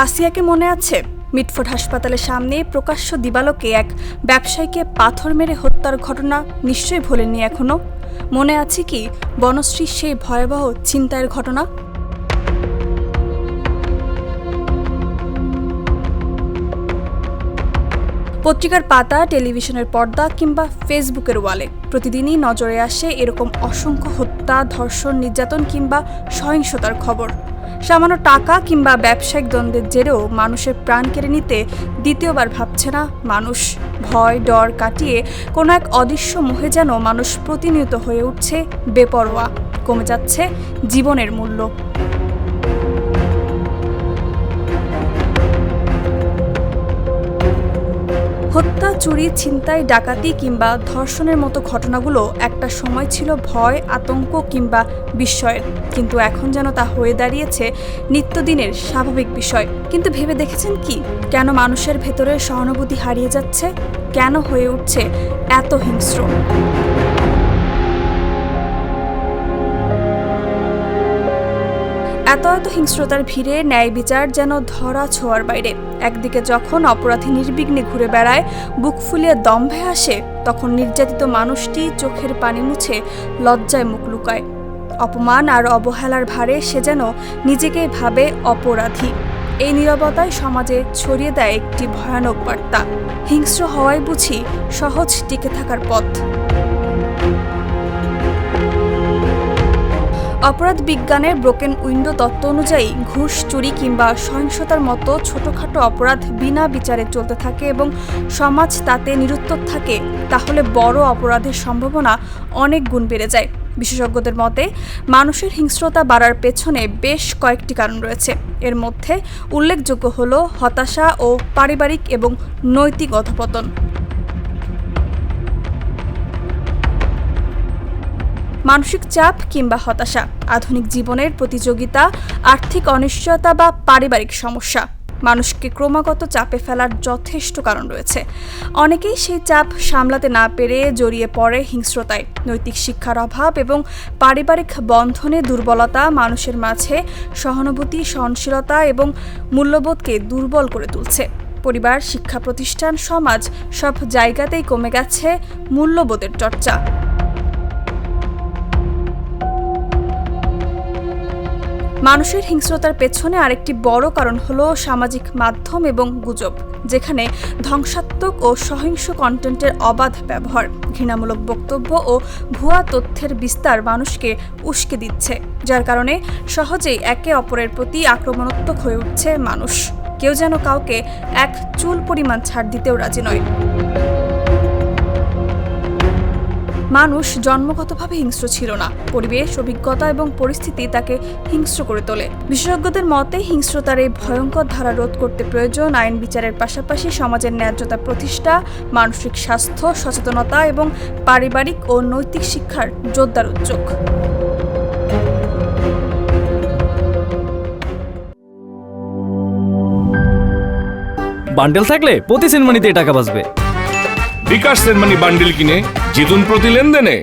আসিয়াকে মনে আছে? মিটফোর্ড হাসপাতালের সামনে প্রকাশ্য দিবালোকে এক ব্যবসায়ীকে পাথর মেরে হত্যার ঘটনা নিশ্চয়ই ভোলেননি এখনো। মনে আছে কি বনশ্রীর সেই ভয়াবহ ছিনতাইয়ের ঘটনা? পত্রিকার পাতা, টেলিভিশনের পর্দা কিংবা ফেসবুকের ওয়ালে প্রতিদিনই নজরে আসে এরকম অসংখ্য হত্যা, ধর্ষণ, নির্যাতন কিংবা সহিংসতার খবর। সামান্য টাকা কিংবা ব্যবসায়িক দ্বন্দ্বের জেরেও মানুষের প্রাণ কেড়ে নিতে দ্বিতীয়বার ভাবছে না মানুষ। ভয় ডর কাটিয়ে কোনো এক অদৃশ্য মোহে যেন মানুষ প্রতিনিয়ত হয়ে উঠছে বেপরোয়া। কমে যাচ্ছে জীবনের মূল্য। হত্যা, চুরি, ছিনতাই, ডাকাতি কিংবা ধর্ষণের মতো ঘটনাগুলো একটা সময় ছিল ভয়, আতঙ্ক কিংবা বিস্ময়ের, কিন্তু এখন যেন তা হয়ে দাঁড়িয়েছে নিত্যদিনের স্বাভাবিক বিষয়। কিন্তু ভেবে দেখেছেন কি, কেন মানুষের ভেতরের সহানুভূতি হারিয়ে যাচ্ছে? কেন হয়ে উঠছে এত হিংস্র? এত হিংস্রতার ভিড়ে ন্যায় বিচার যেন ধরা ছোঁয়ার বাইরে। একদিকে যখন অপরাধী নির্বিঘ্নে ঘুরে বেড়ায়, বুক ফুলিয়ে দম্ভে আসে, তখন নির্যাতিত মানুষটি চোখের পানি মুছে লজ্জায় মুখ লুকায়। অপমান আর অবহেলার ভারে সে যেন নিজেকেই ভাবে অপরাধী। এই নীরবতায় সমাজে ছড়িয়ে দেয় একটি ভয়ানক বার্তা: হিংস্র হওয়াই বুঝি সহজ টিকে থাকার পথ। অপরাধ বিজ্ঞানের ব্রোকেন উইন্ডো তত্ত্ব অনুযায়ী ঘুষ, চুরি কিংবা সহিংসতার মতো ছোটখাটো অপরাধ বিনা বিচারে চলতে থাকে এবং সমাজ তাতে নিরুত্তর থাকে, তাহলে বড় অপরাধের সম্ভাবনা অনেক গুণ বেড়ে যায়। বিশেষজ্ঞদের মতে মানুষের হিংস্রতা বাড়ার পেছনে বেশ কয়েকটি কারণ রয়েছে। এর মধ্যে উল্লেখযোগ্য হল হতাশা ও পারিবারিক এবং নৈতিক অধঃপতন। মানসিক চাপ কিংবা হতাশা, আধুনিক জীবনের প্রতিযোগিতা, আর্থিক অনিশ্চয়তা বা পারিবারিক সমস্যা মানুষকে ক্রমাগত চাপে ফেলার যথেষ্ট কারণ রয়েছে। অনেকেই সেই চাপ সামলাতে না পেরে জড়িয়ে পড়ে হিংস্রতায়। নৈতিক শিক্ষার অভাব এবং পারিবারিক বন্ধনে দুর্বলতা মানুষের মাঝে সহানুভূতি, সহনশীলতা এবং মূল্যবোধকে দুর্বল করে তুলছে। পরিবার, শিক্ষা প্রতিষ্ঠান, সমাজ সব জায়গাতেই কমে গেছে মূল্যবোধের চর্চা। মানুষের হিংস্রতার পেছনে আরেকটি বড় কারণ হলো সামাজিক মাধ্যম এবং গুজব, যেখানে ধ্বংসাত্মক ও সহিংস কন্টেন্টের অবাধ ব্যবহার, ঘৃণামূলক বক্তব্য ও ভুয়া তথ্যের বিস্তার মানুষকে উস্কে দিচ্ছে, যার কারণে সহজেই একে অপরের প্রতি আক্রমণাত্মক হয়ে উঠছে মানুষ। কেউ যেন কাউকে এক চুল পরিমাণ ছাড় দিতেও রাজি নয়। মানুষ জন্মগতভাবে হিংস্র ছিল না, পরিবেশ, অভিজ্ঞতা এবং পরিস্থিতি তাকে হিংস্র করে তোলে। বিশেষজ্ঞদের মতে হিংস্রতার এই ভয়ঙ্কর ধারা রোধ করতে প্রয়োজন আইন বিচারের পাশাপাশি সমাজের ন্যায্যতা প্রতিষ্ঠা, মানসিক স্বাস্থ্য সচেতনতা এবং পারিবারিক ও নৈতিক শিক্ষার জোরদার উদ্যোগ। বান্ডেল থাকলে প্রতি সেনমানিতে টাকা বাঁচবে। বিকাশ সেনমানি বান্ডেল কিনে জিতুন প্রতি লেনদেনে।